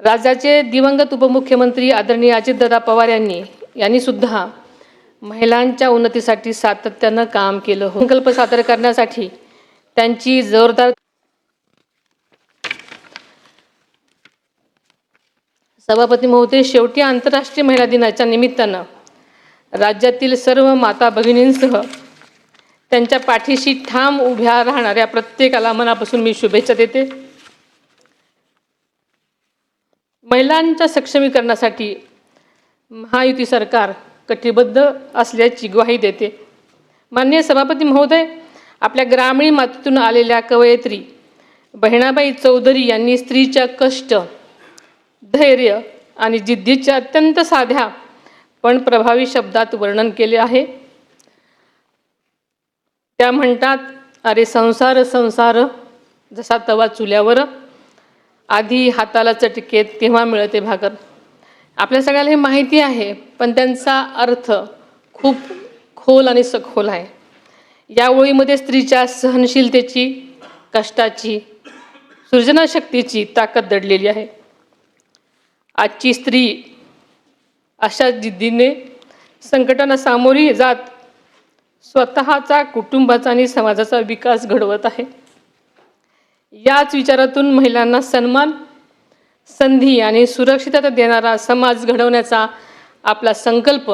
राज्याचे दिवंगत उपमुख्यमंत्री आदरणीय अजितदादा पवार यांनी सुद्धा महिलांच्या उन्नतीसाठी सातत्यानं काम केलं. संकल्प सादर करण्यासाठी त्यांची जोरदार सभापती महोदय, शेवटी आंतरराष्ट्रीय महिला दिनाच्या निमित्तानं राज्यातील सर्व माता भगिनींसह त्यांच्या पाठीशी ठाम उभ्या राहणाऱ्या प्रत्येकाला मनापासून मी शुभेच्छा देते. महिलांच्या सक्षमीकरणासाठी महायुती सरकार कटिबद्ध असल्याची ग्वाही देते. माननीय सभापती महोदय, आपल्या ग्रामीण मातीतून आलेल्या कवयित्री बहिणाबाई चौधरी यांनी स्त्रीच्या कष्ट, धैर्य आणि जिद्दीच्या अत्यंत साध्या पण प्रभावी शब्दात वर्णन केले आहे. त्या म्हणतात, अरे संसार संसार जसा तवा चुल्यावर, आधी हाताला चटके तेव्हा मिळते भाकर. आपल्या सगळ्याला हे माहिती आहे, पण त्यांचा अर्थ खूप खोल आणि सखोल आहे. या ओळीमध्ये स्त्रीच्या सहनशीलतेची, कष्टाची, सृजनशक्तीची ताकद दडलेली आहे. आजची स्त्री अशा जिद्दीने संकटांना सामोरी जात स्वतःचा, कुटुंबाचा आणि समाजाचा विकास घडवत आहे. याच विचारातून महिलांना सन्मान, संधी आणि सुरक्षितता देणारा समाज घडवण्याचा आपला संकल्प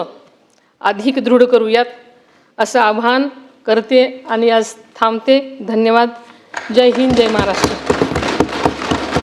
अधिक दृढ करूयात असं आवाहन करते आणि आज थांबते. धन्यवाद. जय हिंद, जय महाराष्ट्र.